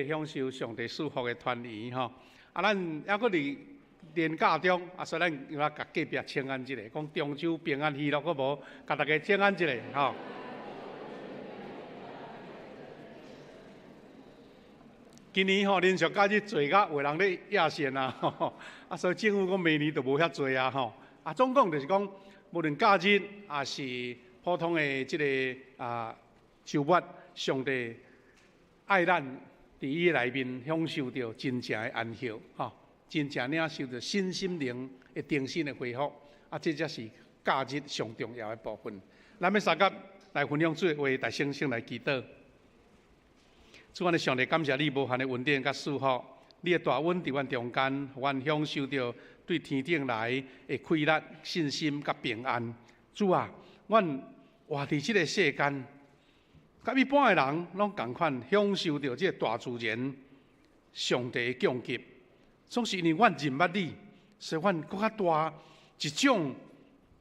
享受上帝赐福的团圆吼。啊，咱还佫伫年假中，所以咱要甲隔壁请安一下，讲中秋平安喜乐，佫无甲大家请安一下吼。今年吼连续假日做甲有人咧亚线啊，所以政府讲明年就无遐济啊吼。总共就是讲，无论假日也是普通的即个周末，上帝爱咱。伫伊内面享受到真正的安息，真正领受到身心灵的重新的恢复，这才是假日上重要的部分。咱要三甲来分享主的话，大声声来祈祷。主啊，上帝感谢你无限的恩典甲赐福，你的大恩伫阮中间，互阮享受到对天顶来的快乐、信心甲平安。主啊，阮活伫即个世间。甲一般的人拢共款享受到这个大自然、上帝的降级，总是因为阮认捌你，所以阮更较大一种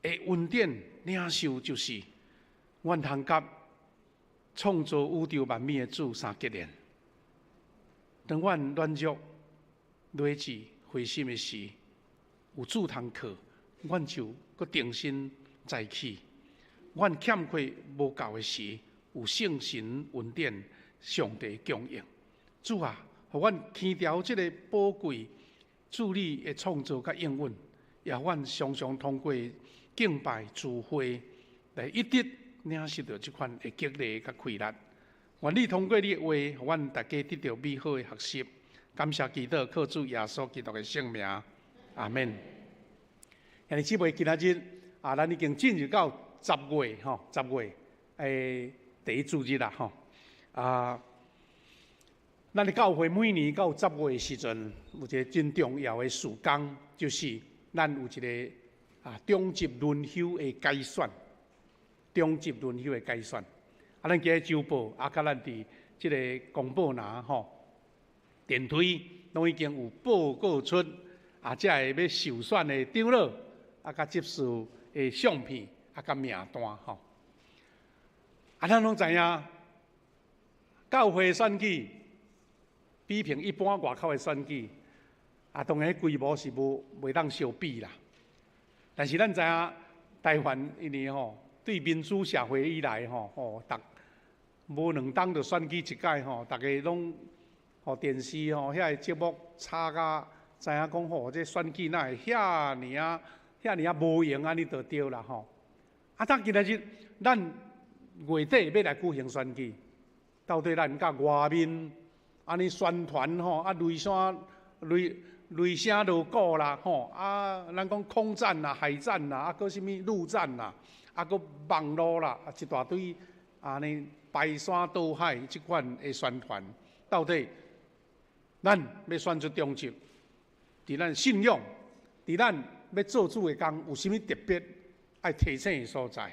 的恩典领受，就是阮通甲创造宇宙万物的主相结连。当阮软弱、累志、灰心的时，有主通靠，阮就搁重新再起。阮欠缺无够的时，有圣神恩典，上帝供应。主啊，互阮牵调这个宝贵主你的创造甲应允，也阮常常通过敬拜聚会来一直领受到这款的激励甲快乐。愿你通过你的话，互阮大家得到美好的学习。感谢祈祷，靠主耶稣基督的圣名，阿门。兄弟姊妹，今仔日咱已经进入到10月10月第一主日啦咱的教会每年到10月的时阵，有一个真重要的事工，就是咱有一个中级轮休的改选。中级轮休的改选，咱今日周报甲咱伫即个公报栏电推，拢已经有报告出即个要受选的长老甲接受的相片甲名单咱拢知影，教会选举比平一般外口的选举，当然规模是袂当相比啦。但是咱知影，台湾因为对民主社会以来无2当就选举一届大家拢电视遐个节目插甲知影讲这选举哪会遐尔无用安尼就对啦但今仔日咱月底要来举行选举，到底咱甲外面安尼宣传雷声锣鼓啦咱讲空战啦、海战啦，搁什么陆战啦，搁网络啦，一大堆安尼排山倒海即款的宣传，到底咱要选出中级，伫咱信仰，伫咱要做主的工，有啥物特别爱提醒的所在？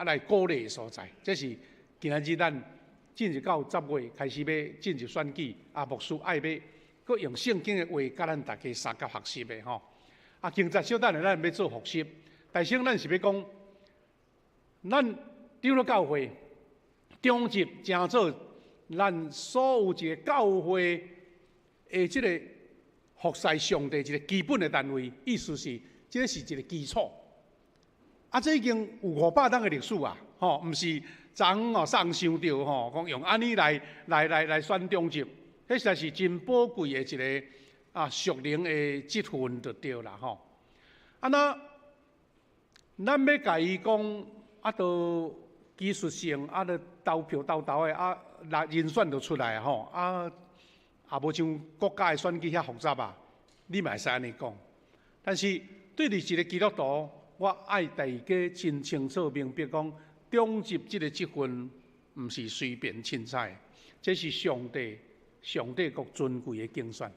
来鼓励的所在，这是今仔日咱进入到10月开始要进入选举，牧师爱要搁用圣经的话，甲咱大家三甲学习的经节小等下咱要做复习，大先咱是要讲，咱长老教会中级正做咱所有一个教会的即个服侍上帝一个基本的单位，意思是这个是一个基础。这已经有500年的历史啊，毋是昨昏送想到讲用安尼来选中级，迄实在是真宝贵的一个属灵的职分就对啦那咱要甲伊讲都技术性就投票投的人选就出来也无像国家的选举遐复杂你嘛会使安尼讲，但是对你一个基督徒。我爱大家真清楚明白讲，中级这个职分毋是随便凊彩，这是上帝国尊贵的竞选。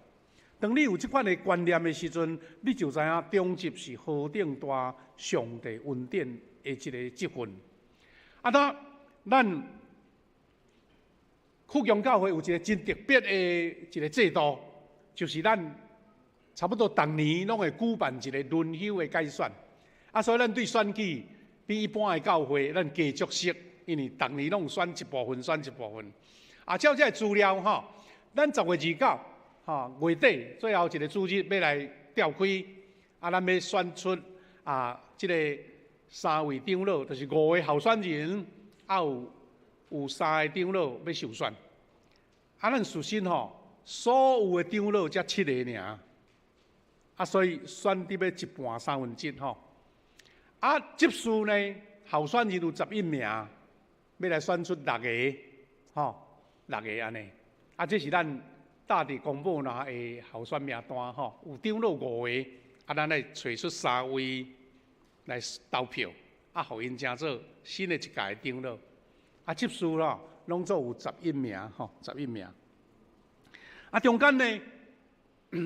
当你有这款的观念的时阵，你就知影中级是何等大上帝恩典的一个职分。咱福阳教会有一个真特别的一个制度，就是咱差不多逐年拢会举办一个轮休的改选。所以咱对选举比一般的教会咱加足熟，因为逐年拢选一部分。照这资料咱10月29月底最后一个主日要来召开，咱要选出这个3位长老，就是5位候选人，有3个长老要受选。咱事先所有的长老才7个尔，所以选得要一半1/3。执事呢，候选人有11名，要来选出6个，6个安尼。这是咱大地公布的候选名单有长老5位，咱来找出3位来投票，互因争做新的一届长老。执事拢做有11名，11名。中间呢，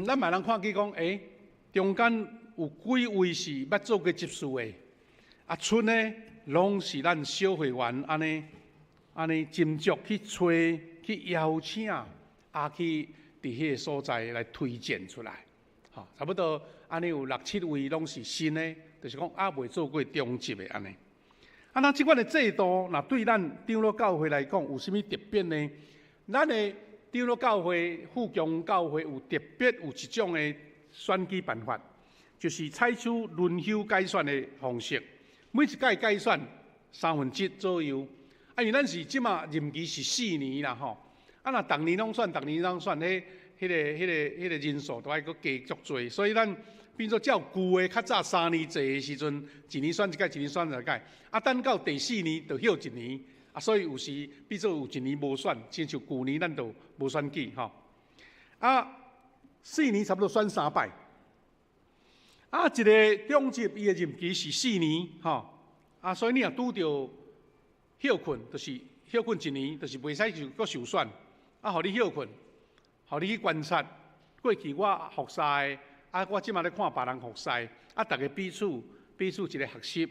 咱嘛人看见讲，中间有几位是捌做过执事的，剩呢拢是咱小会员安尼斟酌去找去邀请，去伫迄个所在来推荐出来，差不多安尼有6、7位拢是新的，就是讲未做过中级的安尼。那即款的制度，若对咱长老教会来讲有啥物特别呢？咱的长老教会、富强教会有特别有一种的选举办法，就是采取轮休改选的方式，每一届改选1/3左右。因为咱是即马任期是4年啦若逐年拢选，迄个人数都爱搁加足多，所以咱变做照旧的较早3年制的时阵，1年选一届，1年选一届，等到第4年就休1年，所以有时变做有1年无选，亲像旧年咱就无选举4年差不多选3摆，一个中级伊的任期是4年所以你若拄着休困，就是休困1年，就是袂使就搁受选，互你休困，互你去观察过去我服侍的。我即马咧看别人服侍，大家彼此一个学习，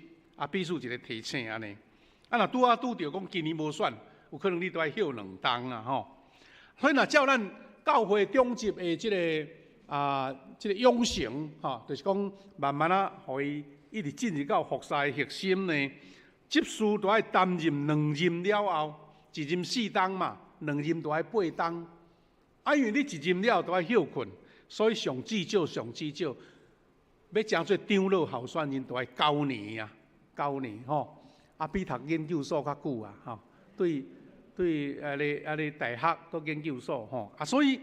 彼此一个提醒安尼。若拄着讲今年无选，有可能你都要休2冬啦所以若照咱教会中级的即个养成就是讲慢慢互伊一直进入到服侍的核心呢。执事都要担任2任了后，1任4冬嘛，2任都要8冬。因为你1任了都要休困。所以上至少，要争做长老候选人，都要9年比读研究所较久对大学搁研究所所以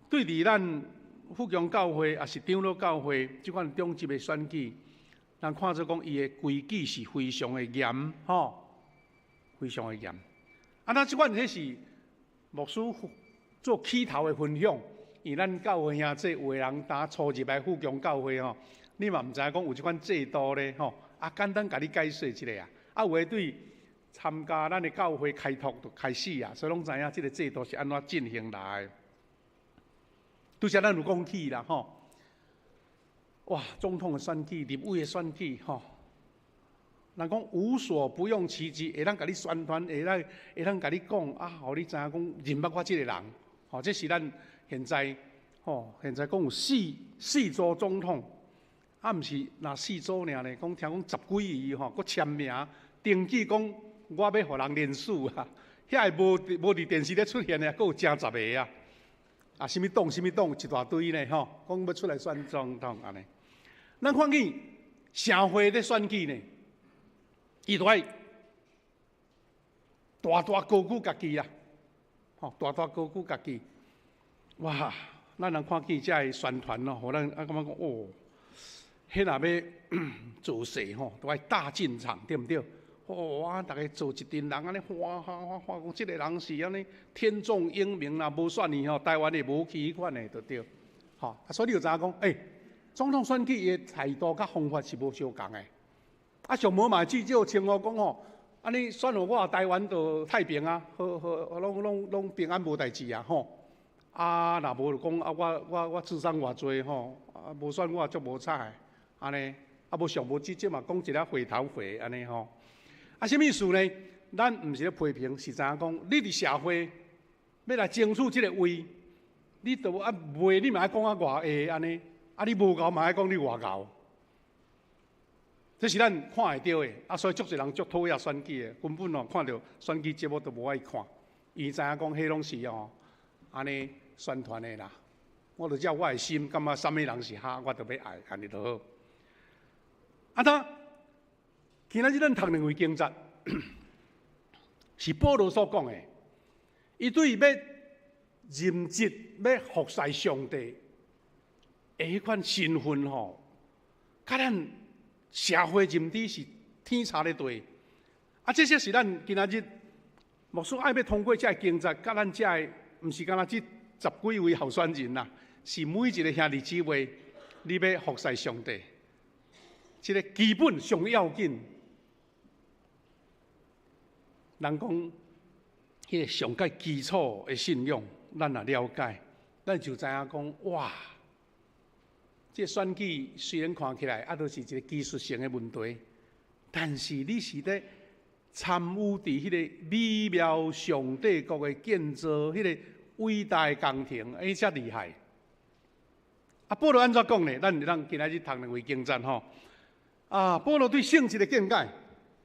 对伫咱富强教会也是长老教会，即款中级的选举，咱看做讲伊的规矩是非常的严非常的严。咱即款迄是牧师做起头的分享。因为咱教会兄弟有的人初入来富强教会你嘛毋知影讲有即款制度咧简单甲你解说一下有的对参加咱的教会开拓就开始所以拢知影即个制度是安怎进行来的。拄则咱有讲起啦哇，总统的选举、立委的选举人讲无所不用其极，会当甲你宣传，会当甲你讲互你知影讲认捌我即个人这是咱。现在讲有四组总统，毋是那4组尔咧，讲听讲10几个搁签名登记讲我要互人联署遐个无伫电视咧出现的，搁有正10个什么党一大堆咧讲要出来选总统安尼。咱看见社会咧选举呢，伊都爱大高举家己大高举家己。哇！咱人看见遮个宣传互咱感觉讲迄若要做势都爱大进场，对毋对？大家做一群人安尼哗，讲即个人是安尼天纵英明啦，无选伊台湾的无去款的就对。所以你就知影讲，总统选举伊的态度甲方法是无相共的。上无嘛至少称呼讲安尼选互我台湾就太平拢平安无代志若无就讲我智商偌济无选我足无彩安尼无上无直接嘛讲一个回头货安尼什么意思呢？咱毋是咧批评，是知影讲你伫社会要来争取即个位，你都袂你嘛爱讲偌下安尼你无够嘛爱讲你偌够，这是咱看会到的所以足侪人足讨厌选举的，根本看到选举节目都无爱看，伊知影讲迄拢是安尼宣传的啦。我就照我的心，感觉什么人是哈，我就要爱，安尼就好。啊，今仔日咱读两位经节，是保罗所讲的。伊对要认真要服侍上帝的迄款身份吼，甲咱社会认知是天差咧地。啊，这些是咱今仔日牧师爱要通过这经节，甲咱这毋是干那这10几位候选人啦，是每一个兄弟姊妹，你要服侍上帝，这个基本上要紧。人讲，迄个上界基础的信仰，咱也了解，咱就知影讲，哇，这选举虽然看起来都是一个技术性的问题，但是你是咧参与伫迄个美妙上帝国的建造，迄个伟大的工程，遮厉害。啊，保罗安怎讲呢？咱今仔日读两位经章吼。啊，保罗对圣洁的见解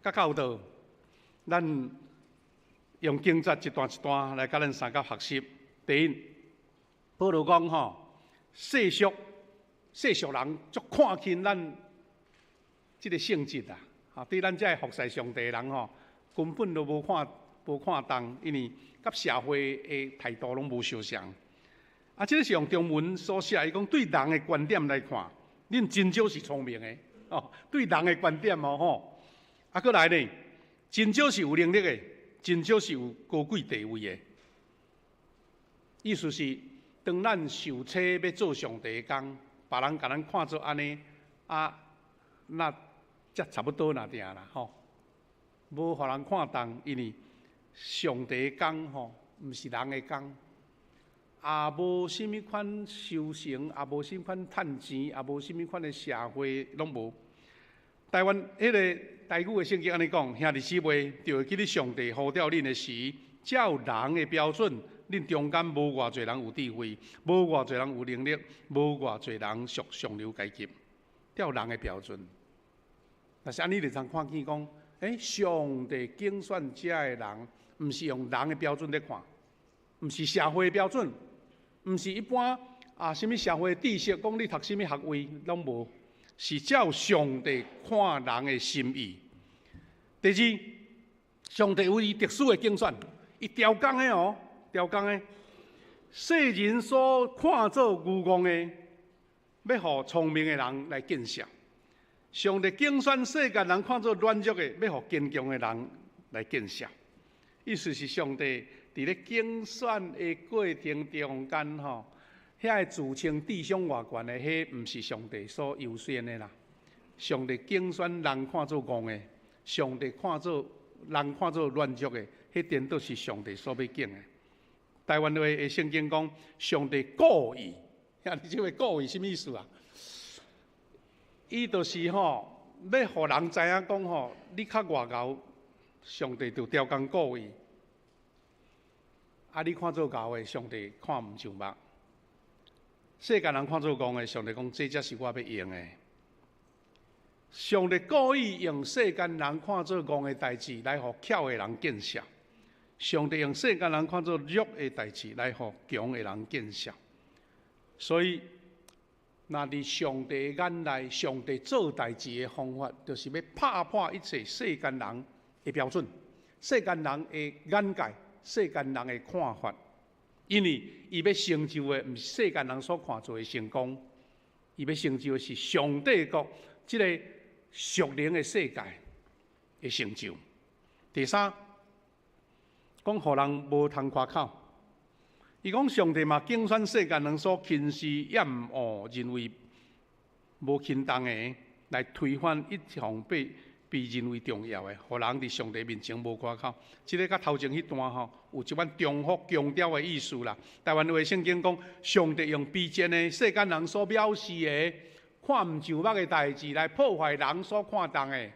甲教导，咱用经节一段一段来甲咱三甲学习。第一，保罗讲吼，世俗人足看轻咱即个圣洁啊！啊，对咱这服侍上帝的人吼，根本都无看重，因为甲社会的态度拢无相像。啊，这个是用中文所写，伊讲对人的观点来看，恁真少是聪明的哦。对人的观点哦吼，啊，搁来呢，真少是有能力的，真少是有高贵地位的。意思是，当咱受册要做上帝的工，别人甲咱看做安尼，啊，那则差不多那定啦吼，无互人看重，因为上帝的工吼，毋是人的工，也无甚物款修行，也无甚物款趁钱，也无甚物款的社会拢无。台湾迄个台语的圣经安尼讲，兄弟姊妹，就会记得上帝呼召恁的时，照人的标准，恁中间无偌侪人有智慧，无偌侪人有能力，无偌侪人属上流阶级，照人的标准。但是安尼就通看见讲，上帝竞选遮的人，毋是用人的标准在看，毋是社会的标准，毋是一般什么社会知识，讲你读什么学位拢无。是照上帝看人的心意。第二，上帝有伊特殊的竞选，伊调工的哦，调工的。世人所看作愚戆的，要互聪明的人来见识；上帝竞选世间人看作软弱的，要互坚强的人来见识。意思是上帝伫咧竞选的过程中间吼。遐个自称智商外悬的，迄毋是上帝所优先的啦。上帝竞选人看做戆的，上帝人看做软弱的，迄颠倒是上帝所要拣的。台湾话的圣经讲，上帝故意，你这个故意什么意思啊？伊就是吼，要互人知影讲吼，你较外高，上帝就调工故意。啊，你看做牛的，上帝看毋上目。世间人看做戆的，上帝讲这才是我要用的。上帝故意用世间人看做戆的代志来互巧的人见识；上帝用世间人看做弱的代志来互强的人见识。所以，那伫上帝眼内，上帝做代志的方法，就是要打破一切世间人的标准、世间人的眼界、世间人的看法。因为伊要成就的，毋是世间人所看做的成功，伊要成就的是上帝国即个属灵的世界的成就。第三，讲互人无通夸口。伊讲上帝嘛竞选世间人所轻视、厌恶、认为无轻重的，来推翻一项被认为重要的，互人伫上帝面前无夸口。即个甲头前迄段吼，有一款重复强调的意思啦。台湾话圣经讲，上帝用卑贱的世间人所藐视的、看毋上目的代志，来破坏人所看重的。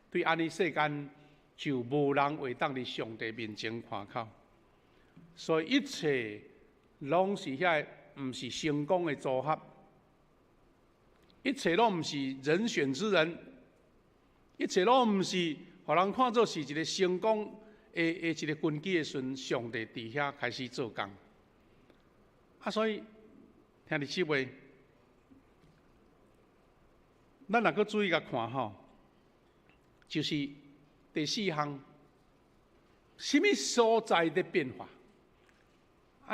对安尼世间就无人会当伫上帝面前夸口。所以一切拢是遐毋是成功的组合，一切拢毋是人选之人。一切拢毋是，互人看作是一个成功的一个根基的时阵，上帝伫遐开始做工。所以听你姊妹，咱若搁注意甲看吼，就是第四项，什么所在的变化？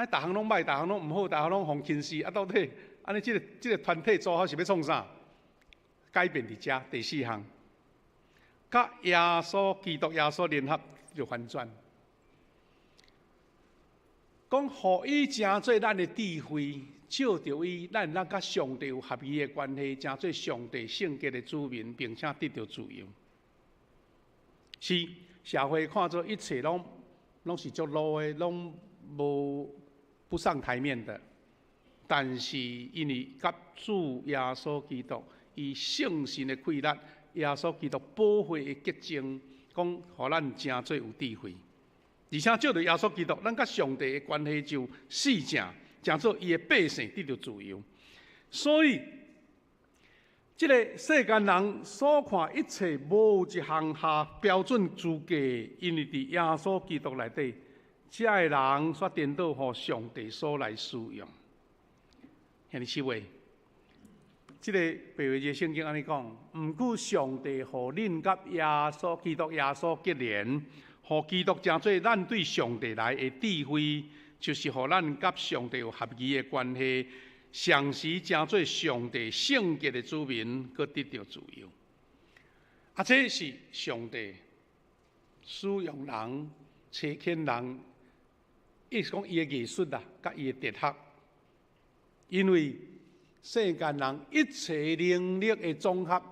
逐项拢歹，逐项拢毋好，逐项拢互轻视，到底安尼即个团体组合是要创啥？改变伫遮第四项，甲耶稣基督耶稣联合就反转。讲，互伊成做咱的智慧，照着伊，咱甲上帝有合宜的关系，成做上帝圣洁的子民，并且得到自由。是社会看做一切拢是足 low 的，拢不上台面的。但是因为甲主耶稣基督，伊圣神的馈力，耶稣基督宝血的洁净，讲，互咱成做有智慧。而且照着耶稣基督，咱甲上帝的关系就四正，成做伊的百姓得到自由。所以，这个世间人所看一切，无一项下标准资格，因为伫耶稣基督内底，这个人煞颠倒互上帝所来使用。兄弟姊妹，这个白话字圣经安尼讲，毋过上帝互恁甲耶稣基督耶稣结连。互基督成做咱对上帝来的智慧，就是互咱甲上帝有合宜的关系，常时成做上帝圣洁的子民，佮得到自由。这是上帝使用人、找见人，意思讲伊的艺术啦，甲伊的哲学，因为世间人一切能力的总合，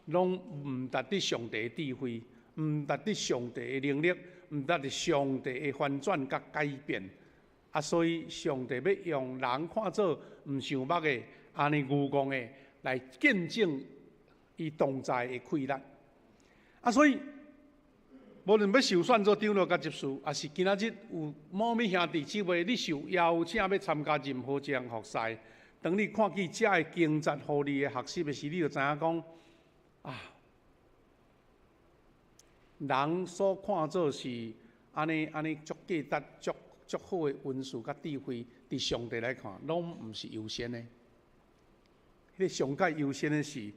拢毋达得上帝的智慧。毋达得上帝的能力，毋达得上帝的翻转甲改变，所以上帝要用人看做毋想捌的、安尼愚公的来见证伊同在的快乐。所以无论要受选做长老甲执事，也是今仔日有某物兄弟姊妹，你受邀请要参加任何一项学赛，当你看见遮的经节互你的学习的时，你就知影讲人所看做是安尼足价值、足好的文字甲智慧，伫上帝来看，拢毋是优先的。迄个上界优先的是，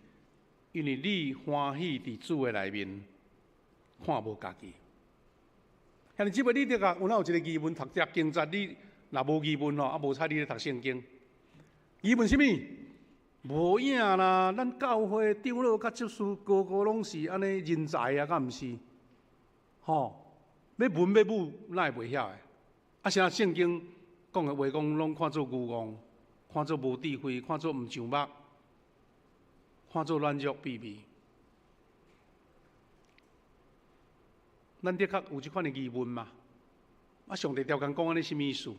因为你欢喜伫主的内面，看无家己。兄弟姊妹，你得甲有哪有一个疑问读遮经节，你若无疑问吼，无采你咧读圣经。疑问什么？无影啦，咱教会长老甲执事个个拢是安尼人才啊，敢毋是？要文要武，哪会袂晓的？啥圣经讲的话讲，拢看做愚妄，看做无智慧，看做毋上目，看做乱俗卑鄙。咱的确有即款的疑问嘛？上帝条件讲安尼什么意思？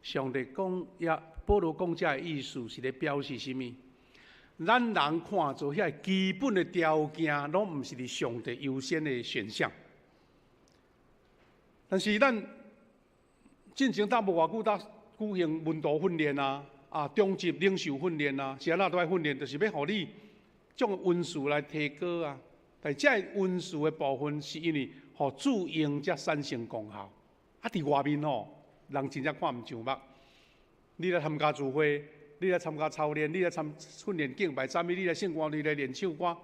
上帝讲保罗讲遮的意思是咧表示什么？咱人看做遐基本的条件，拢毋是伫上帝优先的选项。但是咱进前搭无偌久，举行文道训练中级领袖训练是安怎都爱训练，就是要互你种文字来提高啊。但这文字的部分，是因为互主用才产生功效。伫外面人真正看毋上目。你来参加聚会。你来参加操练，你来训练敬拜赞美，你来圣歌，你来练唱歌。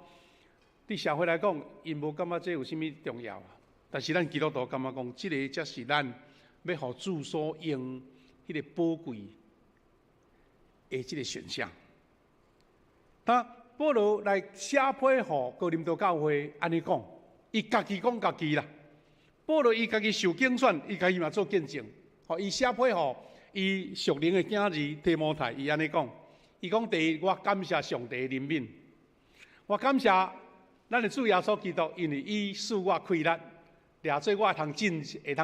对社会来讲，因无感觉这有啥物重要啊。但是咱基督徒感觉讲，这个才是咱要互主所用迄个宝贵的这个选项。保罗来写批互哥林多教会，安尼讲，伊家己讲家己啦。保罗伊家己受竞选，伊家己嘛做见证，伊写批互。伊属灵的囝儿提摩太，伊安尼讲，伊讲第一，我感谢上帝的怜悯，我感谢咱的主耶稣基督，因为伊使我开力，掠做我会通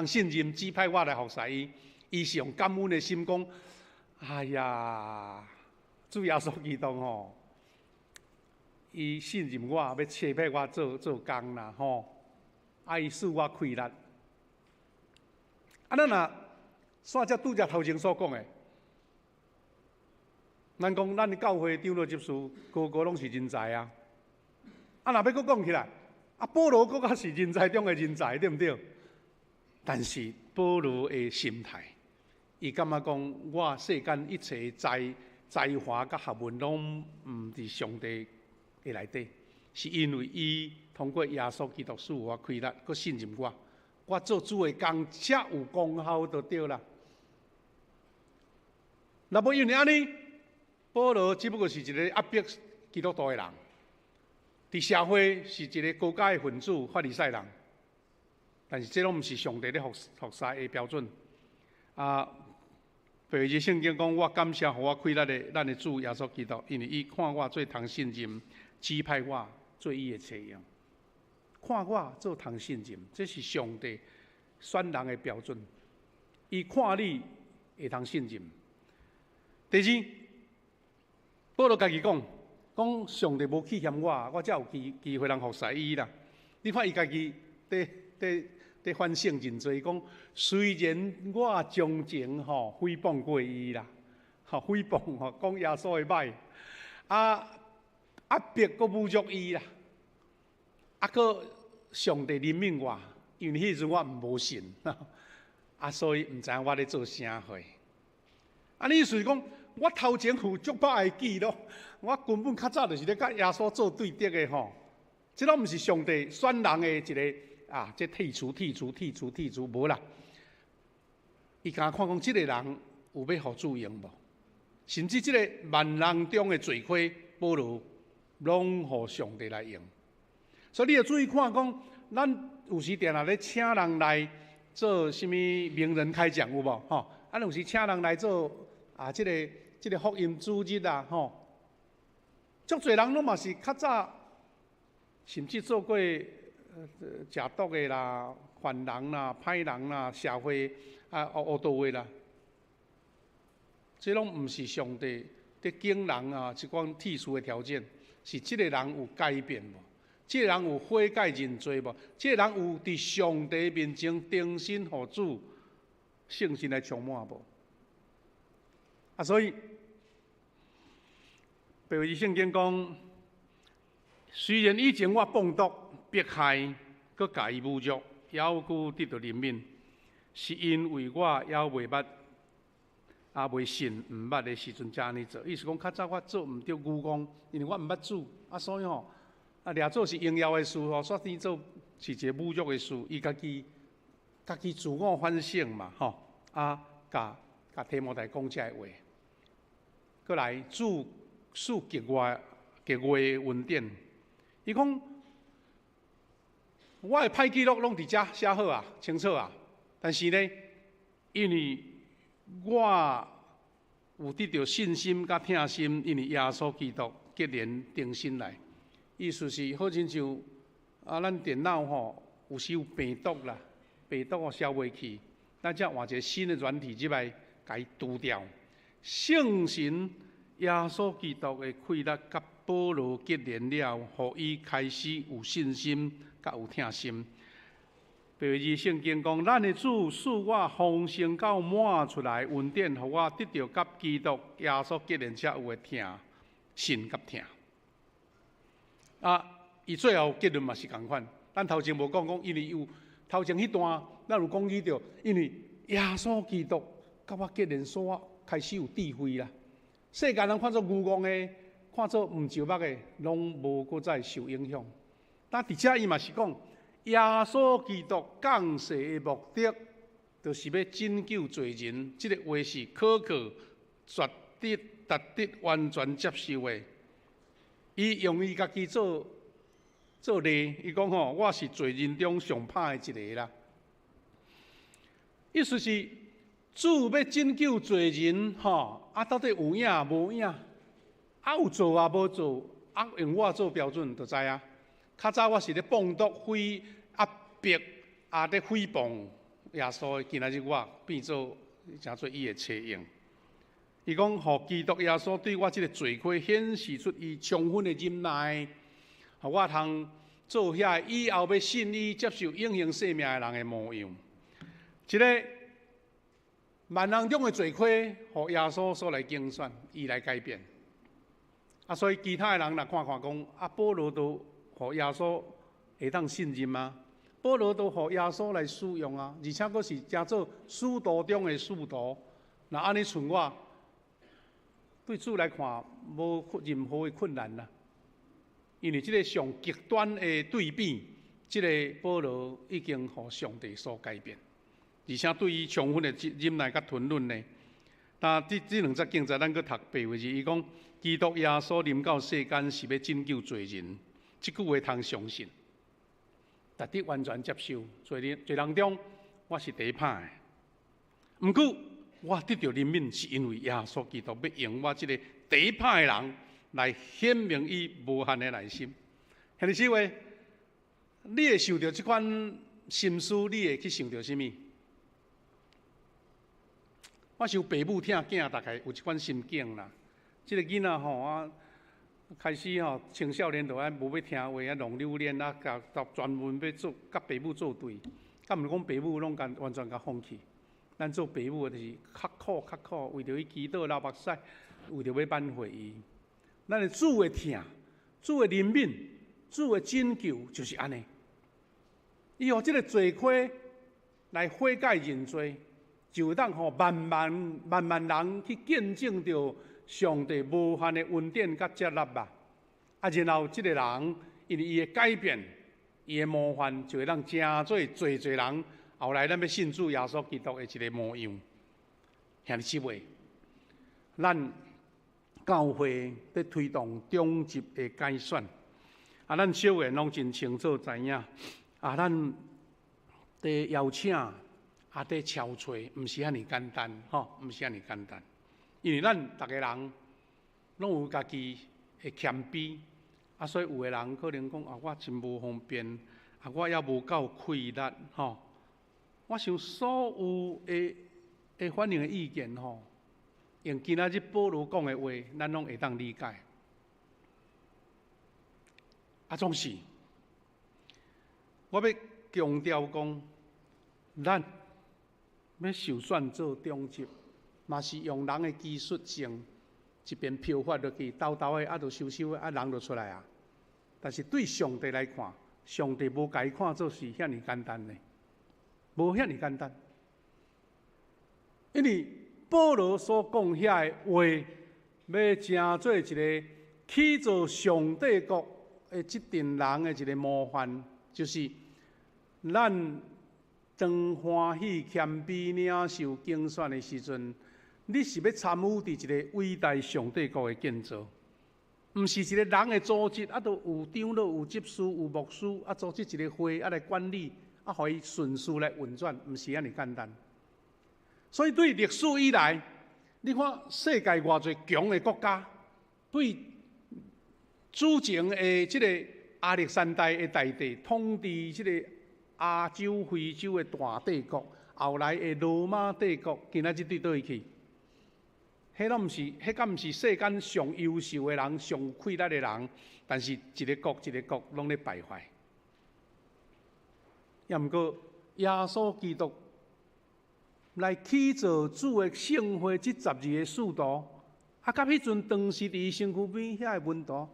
信任，指派我来服侍伊。伊是用感恩的心讲，哎呀，主耶稣基督伊信任我，要差派我做工啦伊使我开力。咱若煞才拄则头前所讲的，咱讲咱的教会长老执事个个拢是人才啊！若要搁讲起来，保罗搁较是人才中的人才，对毋对？但是保罗的心态，伊感觉讲，我世间一切才华甲学问拢毋伫上帝的内底，是因为伊通过耶稣基督使我开力，佮信任我，我做主的工才有功效就对啦。若无因为安尼，保罗只不过是一个压迫基督徒的人，伫社会是一个高阶的分子、法利赛人，但是这拢毋是上帝咧服侍的标准。譬如圣经讲，我感谢互我开力的咱的主耶稣基督，因为伊看我做通信任，指派我做伊的采用。看我做通信任，这是上帝选人的标准。伊看你会通信任。第二，保罗家己讲上帝无弃嫌我，我才有机会通服侍伊啦。你看伊家己在反省真多，讲虽然我从前诽谤过伊啦，诽谤讲耶稣的歹，压迫搁侮辱伊啦，搁上帝怜悯我，因为迄阵我无信，所以毋知影我咧做啥货。你意思是讲，我头前有足歹的记录，我根本较早就是咧甲耶稣做对敌的吼，这拢毋是上帝选人的一个。这剔除无啦！伊敢看讲，即个人有要互主用无？甚至即个万人中的罪魁，保罗拢互上帝来用。所以你要注意看讲，咱有时定咧请人来做什么名人开讲有无？有时请人来做即个福音主日啊，足侪人拢嘛是较早，甚至做过。食毒的啦、犯人啦、歹人啦、社会恶道的啦，这拢毋是上帝伫敬人一款剔除的条件，是即个人有改变无？即个人有悔改认罪无？即个人有伫上帝面前忠心互主、信心来充满无？所以，譬如圣经讲，虽然以前我放毒。迫害，搁加以侮辱，犹顾得到怜悯，是因为我犹未捌，未信毋捌的时阵，才安尼做。意思讲，较早我做毋着愚公，因为我毋捌主，所以掠做是荣耀的事，煞天做是一个侮辱的事。伊家己自我反省嘛，甲提摩太讲这话，搁来主赐极外恩典，伊讲。我的歹记录拢伫遮写好啊，清楚啊。但是呢，因为我有得到信心甲疼心，因为耶稣基督结连定心来。意思是好亲像咱电脑有时有病毒啦，病毒消袂去，咱才换一个新的软体入来，甲伊除掉。圣神耶稣基督的开力甲保罗结连了，互伊开始有信心。甲有疼心，譬如圣经讲，咱的主使我丰盛到满出来恩典，互我得到甲基督耶稣结连才有的疼信甲疼。伊最后结论嘛是共款。咱头前无讲，因为有头前迄段，咱有讲起着，因为耶稣基督甲我结连，所我开始有智慧啦。世间人看作愚妄的，看作毋就目的，拢无搁再受影响。但伫遮伊嘛是讲，耶稣基督降世的目的，就是要拯救罪人。这个话是可靠、绝对、值得完全接受的。伊用伊家己做例，伊讲我是罪人中上歹的一个啦。意思是主要拯救罪人，到底有影无影？有做无做？用我做标准就知啊。较早我是咧放毒、压迫，咧诽谤耶稣。今仔日我变做诚做伊的采用。伊讲，互基督耶稣对我这个罪魁显示出伊充分的忍耐，互我通做遐以后要信伊、接受永恒生命的人的模样。一个万人中的罪魁，互耶稣所来竞选，伊来改变。所以其他的人来看讲，保罗都。互耶稣会当信任吗？保罗都互耶稣来使用啊，而且佫是诚做使徒中的使徒，那安尼剩我，对主来看无任何的困难啦。因为即个上极端的对比，即个保罗已经互上帝所改变，而且对于充分的忍耐甲吞忍呢，那这两则经节咱去读背回去，伊讲基督耶稣临到世间是要拯救罪人，即句话通相信，值得完全接受。罪人中，我是第一派的，毋过我得到怜悯，是因为耶稣基督要用我即个第一派的人。来显明伊无限的耐心。兄弟姊妹，你会受到这款心思，你会去想到什么？我想父母疼囝，大概有这款心境啦。这个囡仔吼，开始吼青少年就爱无要听话，啊弄榴莲啊，甲专门要做甲父母作对，甲毋是讲父母拢完全甲放弃。咱做父母就是较苦，为着伊祈祷流目屎，为着要挽回伊。咱的主的疼，主的怜悯，主的拯救，就是安尼。伊用这个罪亏来悔改认罪，就当互万人去见证着上帝无限的恩典甲接纳吧。然后这个人因为伊的改变，伊的模范，就会让成做人后来咱要信主耶稣基督的一个模样。兄弟姊妹，咱教会在推动中级的改选，咱小人拢真清楚知影，咱在邀请，在敲吹，毋是遐尼简单，毋是遐尼简单。因为咱逐个人拢有家己的谦卑，所以有的人可能讲我真无方便，我也无够气力，我想所有的反映的意见，用今仔日保罗讲的话，咱拢会当理解。总是我要强调讲，咱要受选做中级，嘛是用人的技术性一边漂发落去，兜的就收，人就出来啊。但是对上帝来看，上帝无甲伊看做是遐尼简单呢，无遐尼简单，因为保罗所讲遐的话，要成做一个去做上帝国的即群人的一个模范，就是咱当欢喜谦卑领受竞选的时阵，你是要参与伫一个伟大上帝国的建造，毋是一个人的组织，都有长老、有执事、有牧师，组织一个会，来管理，互伊顺序来运转，毋是遐尼简单。所以对历史以来，你看世界偌侪强的国家，对主前的即个亚历山大的大帝统治即个亚洲、非洲的大帝国，后来的罗马帝国，今仔日对倒去，迄敢毋是世间上优秀的人、上气力的人，但是一个国拢咧败坏。也毋过耶稣基督来起造主的圣会，即12个使徒，甲迄阵当时伫身躯边遐个门徒，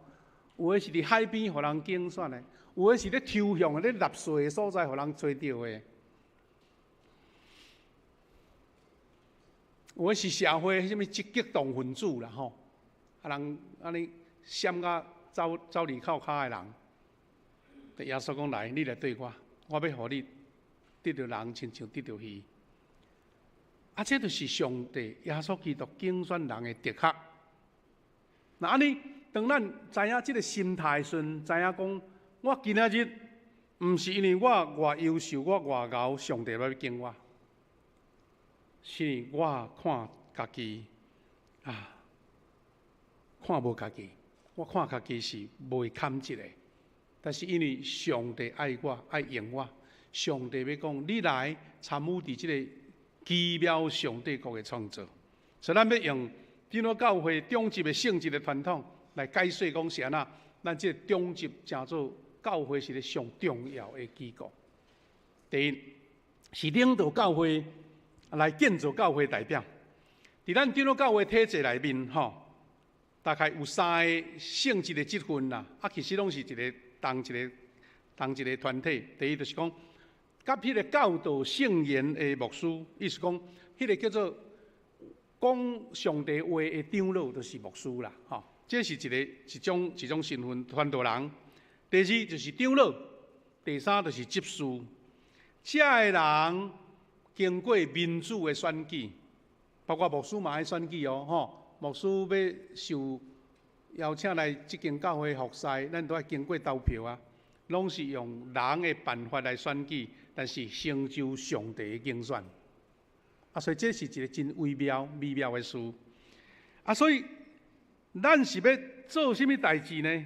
有的是伫海边互人竞选的，有的是咧抽象的、咧纳税的所在互人找到的，有的是社会什么激动分子啦人安尼闪甲走离靠骹的人，耶稣讲来，你来对我，我要互你得到人，亲像得到鱼。这就是上帝耶稣基督竞选人的特色。那安尼，当咱知影这个心态时，知影讲，我今仔日毋是因为我偌优秀，我偌敖，上帝要敬我，是我看家己看无家己，我看家己是袂堪一个。但是因为上帝爱我，爱用我，上帝要讲，你来参与伫这个奇妙上帝国的创造，所以咱要用长老教会中级的圣职的传统来解说讲是安那。咱这个中级称做教会是个上重要的机构。第一是领导教会来建造教会代表。伫咱长老教会体制内面，大概有3个圣职的职分啦。其实拢是一个同一个团体。第一就是讲，甲迄个教导圣言的牧师，意思讲，迄个叫做讲上帝话的长老就是牧师啦，吼，这是一种身份传道人。第二就是长老，第三就是执事。这个人经过民主的选举，包括牧师嘛爱选举哦，吼，牧师要受邀请来这间教会服侍，咱都要经过投票啊，拢是用人的办法来选举，但是成就上帝的竞选。啊，所以这是一个真微妙的事。啊，所以咱是要做什么代志呢？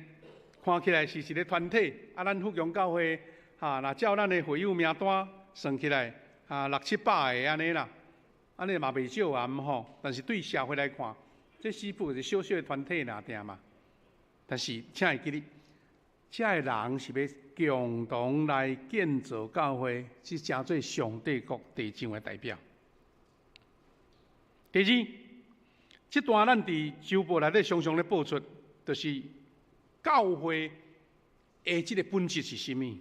看起来是一个团体。啊，咱福阳教会若照咱的会友名单算起来，600-700个安尼啦，安尼嘛袂少啊，吼。但是对社会来看，这似乎是小小的团体尔定嘛。但是请会记哩，这个人是要共同来建造教会，是成做上帝国地上的代表。第二，这段咱伫周报内底常常咧报出，就是教会的这个本质是甚物？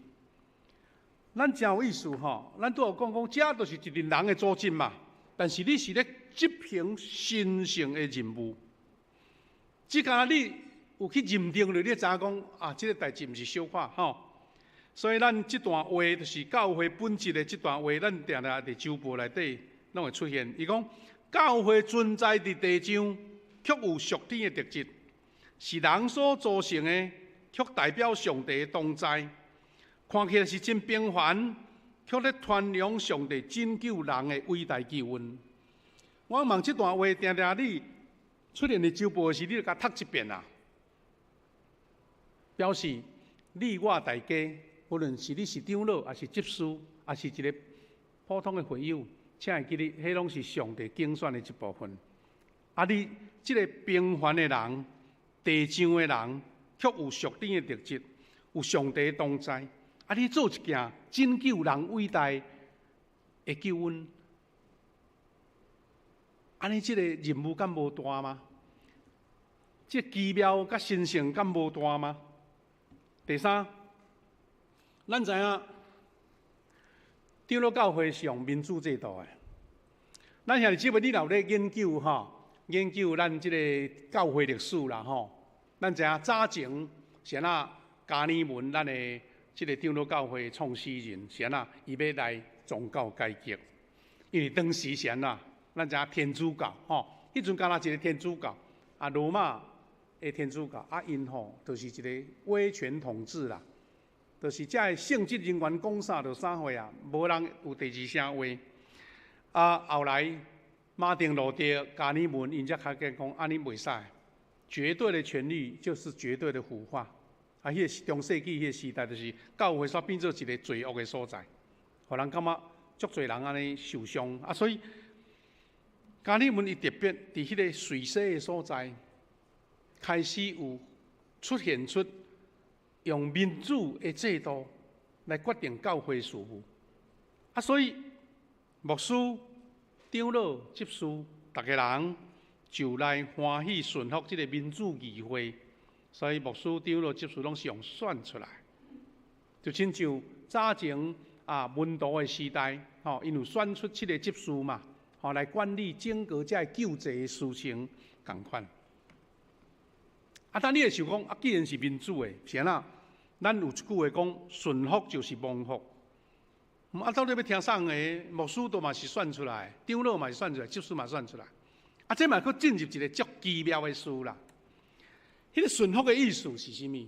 咱真有意思吼，咱都有讲，这就是一群人的组织嘛。但是你是咧执行神圣的任务，只干你有去认定了，你知影讲这个代志毋是小可吼。所以咱这段话就是教会本质的这段话，咱定定伫周报内底拢会出现。伊讲。教会存在伫地上，却有属天的特质，是人所组成的，却代表上帝的同在。看起来是真平凡，却咧传扬上帝拯救人的伟大救恩。我问这段话，定定你出现伫周报时，你就甲读一遍啦，表示你我大家，无论是你是长老，还是执事，还是一个普通的会友。请会记哩，迄拢是上帝竞选的一部分。啊，你这个平凡的人、地上的人，却有属天的特质，有上帝的同在。啊，你做一件拯救人伟大的救恩，安尼这个任务敢无大吗？这奇妙甲神圣敢无大吗？第三，咱知影。长老教会是用民主制度的。咱现在即位你若咧研究研究咱即个教会历史啦咱知影早前是安加尼文咱的即个长老教会创始人是安伊要来宗教改革，因为当时是安咱知影天主教迄阵敢若一个天主教罗马的天主教因就是一个威权统治啦。就是这个圣职人员讲啥就啥话无人有第二声话。后来马丁路德、加尼文因才开始讲，安尼袂使，绝对的权利就是绝对的腐化。迄个中世纪迄个时代，就是教会煞变做一个罪恶的所在，互人感觉足侪人安尼受伤。所以加尼文伊特别伫迄个瑞西的所在，开始有出现出。用民主的制度来决定教会事务，所以牧师、长老、执事，逐个人就来欢喜顺服这个民主议会。所以牧师、长老、执事拢是用选出来，就亲像早前文道的时代，因为选出7个执事嘛，来管理整个这救济的事情同款。但你会想讲，既然是民主的，是安咱有一句话讲，顺服就是蒙福。到底要听啥个？牧师都嘛是选出来，长老嘛是选出来，执事嘛选出来。这嘛佫进入一个足奇妙的事啦。迄个顺服的意思是甚物？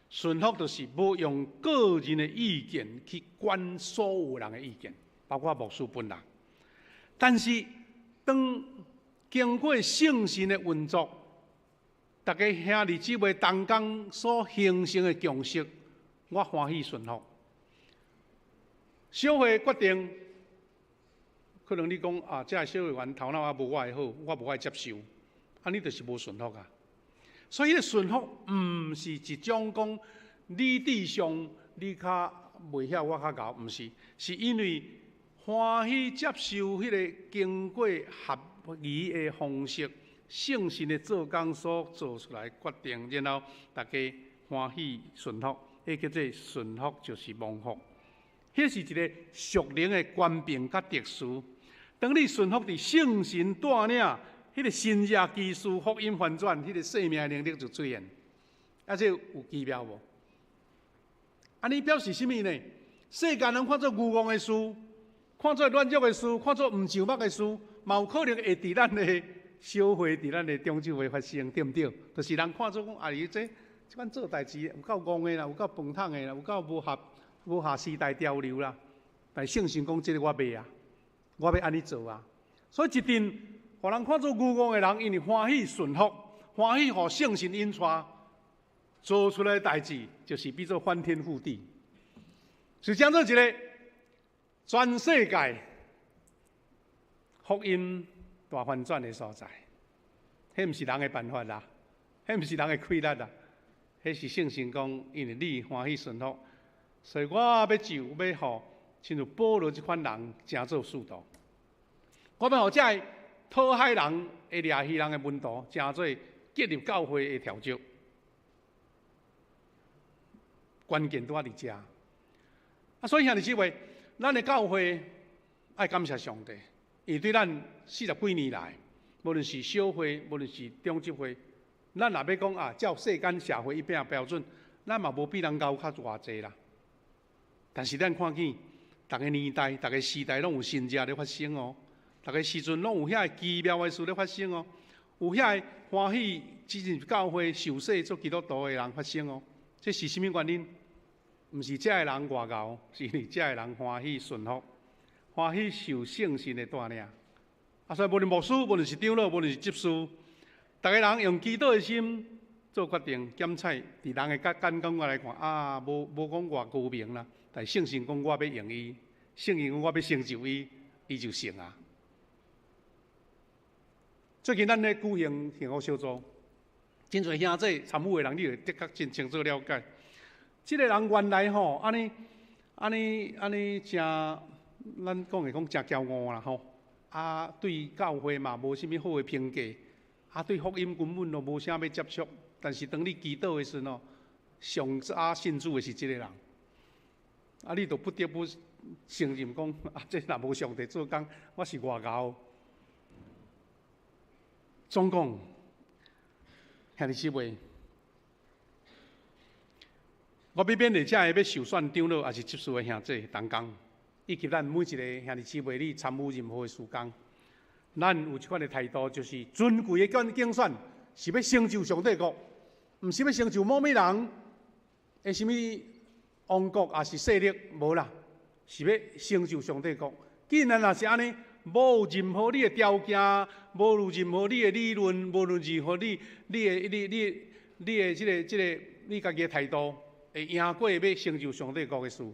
顺服就是无用个人的意见去管所有人的意见，包括牧师本人。但是当经过圣神的运作，大家兄弟姊妹同工所形成的共识，我欢喜顺服。小会决定，可能你讲这个小会员头脑也无我的好，我无爱接受，你就是无顺服啊。所以，顺服毋是一种讲理智上你较袂晓，我较贤，毋是，是因为欢喜接受迄个经过合宜的方式。圣神的做工所做出来决定，然后大家欢喜顺服，迄叫做顺服就是蒙福。迄是一个属灵的官兵甲特殊，当你顺服伫圣神带领，迄个新约基督福音翻转，迄个生命能力就出现。啊，这有奇妙无？安尼表示什么呢？世间人看做愚妄的事，看做乱俗的事，看做唔上目的事，嘛有可能会伫咱的小会、伫咱的中州会发生，对毋对？就是人看做讲，啊，这款做代志有够戆的啦，有够崩塌的啦，有够无合时代潮流啦。但圣神讲，这个我袂啊，我要安尼做啊。所以一定，互人看做愚妄的人，因为欢喜顺服，欢喜互圣神引带，做出来的代志，就是比做翻天覆地。是讲做一个全世界福音大翻转的所在，迄毋是人的办法啦，迄毋是人的气力啦，迄是圣神讲，因为你欢喜顺服，所以我要救要互，亲像保罗这款人，真做使徒。我要互这讨海人、会掠鱼人的门徒，真做建立教会的条约。关键都在伫遮。啊，所以兄弟姊妹，咱的教会爱感谢上帝，因为对咱40几年来，无论是小会，无论是中级会，咱若要讲啊，照世间社会一般标准，咱嘛无比人高较偌济啦。但是咱看见，逐个年代、逐个时代拢有新约咧发生哦，逐个时阵拢有遐奇妙的事咧发生哦，有遐欢喜进入教会受洗做基督徒的人发生哦，这是甚物原因？毋是遮个人外高，是因为遮个人欢喜顺服，欢喜受圣神的带领。啊，所以无论牧师，无论是长老，无论是执事，逐个人用基督的心做决定，检采伫人的感觉来看，啊，无讲偌高明啦。但圣神讲我要用伊，圣神讲我要成就伊，伊就成啊。最近咱咧举行幸福小组，真侪兄弟参与的人，你会的确真清楚了解。这个人原来吼，安尼，真，咱讲会讲真骄傲啦吼。啊，对教会嘛无啥物好的评价，啊，对福音根本就无啥要接触。但是当你祈祷的时候，上早信主的是这个人，啊，你就不得不承认讲，啊，这若无上帝做工，我是外高。总讲，兄弟姊妹。我要勉励遮个要受选长老，也是执事的兄弟同工，以及咱每一个兄弟姊妹，你参与任何的事工，咱有一款的态度，就是尊贵的竞选是要成就上帝国，毋是要成就某物人的什物王国，也是势力，无啦，是要成就上帝国。既然若是安尼，无任何你的条件，无有任何你的理论，无论任何你的这个你家己的态度。会赢过要成就上帝国的事。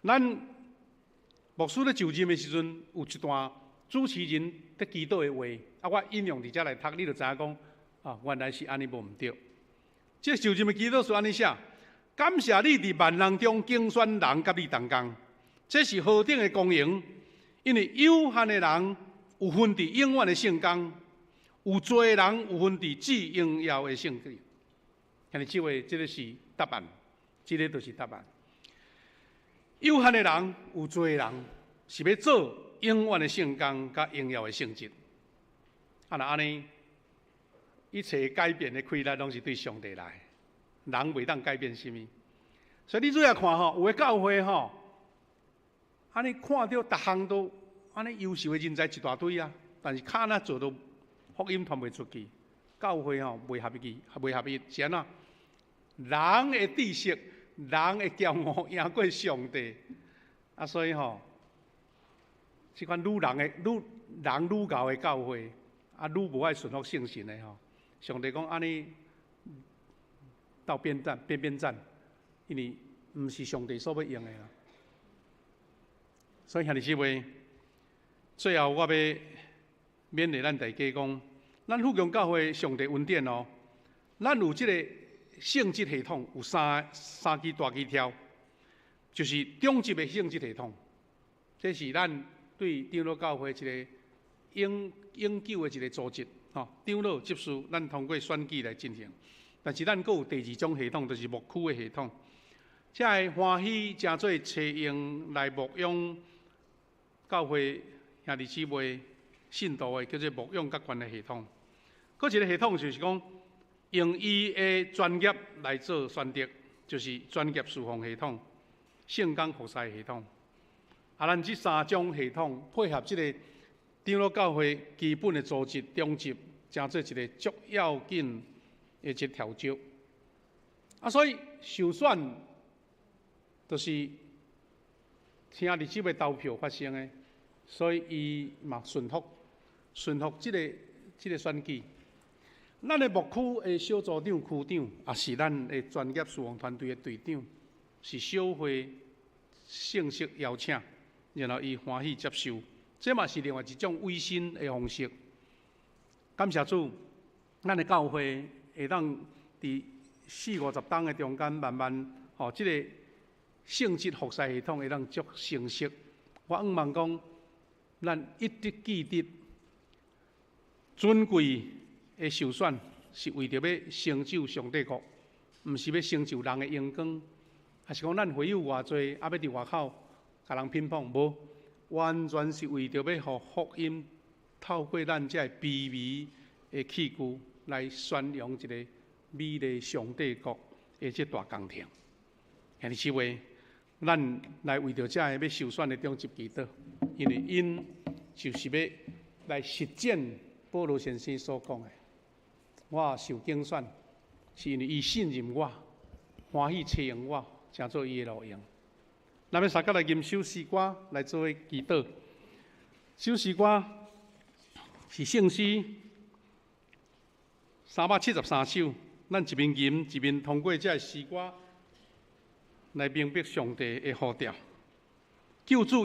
咱牧师咧就任的时阵，有一段主持人在祈祷的话，啊，我引用伫遮来读，你就知影讲，啊，原来是安尼无毋对。这就任的祈祷是安尼写：感谢你伫万人中竞选人甲你同工，这是何等的光荣！因为有限的人有份伫永远的圣工，有多人有份伫至荣耀的圣职。兄弟姊妹，这个是答案，这个就是答案。有限的人，有多人是要做永远的圣工，甲荣耀的圣职。啊，那安尼，一切改变的规律拢是对上帝来，人袂当改变什么。所以你注意看吼，有的教会吼，安尼看到逐项都安尼优秀的人才一大堆啊，但是卡那做到福音传袂出去，教会吼袂合一，是安怎？人的知识，人的骄傲赢过上帝，啊，所以吼，这款愈人愈高的教会，啊，愈无爱顺服圣神的吼。上帝讲安尼到边站，因为毋是上帝所要用的啦。所以兄弟姊妹，最后我要勉励咱大家讲，咱富强教会上帝恩典哦，咱有这个。性质系统有三支大枝条，就是中级的性质系统，这是咱对长老教会一个永久的一个组织，吼，长老执事，咱通过选举来进行。但是咱阁有第二种系统，就是牧区的系统，这个欢喜真做采用来牧养教会兄弟姊妹信徒的叫做牧养甲管的系统。搁一个系统就是讲，用伊的专业来做选择，就是专业侍奉系统、圣工服侍系统。咱这三种系统配合这个长老教会基本的组织、中级，成做一个足要紧的一个调招。所以受选就是兄弟姊妹投票发生的，所以伊嘛顺服这个选举。咱的牧区的小组长、区长，也是咱的专业侍奉团队的队长，是小会正式邀请，然后伊欢喜接受，这嘛是另外一种委身的方式。感谢主，咱的教会会当伫40-50档的中间，慢慢这个性质服侍系统会当足成熟。我希望讲，咱一直记得尊贵的受选是为着要成就上帝国，毋是要成就人的荣光，还是讲咱会有偌济，要伫外口甲人乒乓，无，完全是为着要互福音透过咱这卑微的器具来宣扬一个美丽上帝国的这大工程。兄弟姊妹，咱来为着这要受选的中级祈祷，因为因就是要来实践保罗先生所讲的。我受竞选，是因为伊信任我，欢喜采用我，成做伊的路用。咱要三甲来吟首诗歌来作为祈祷。首诗歌是圣诗373首，咱一面吟一面通过这诗歌来明白上帝的呼召，救主。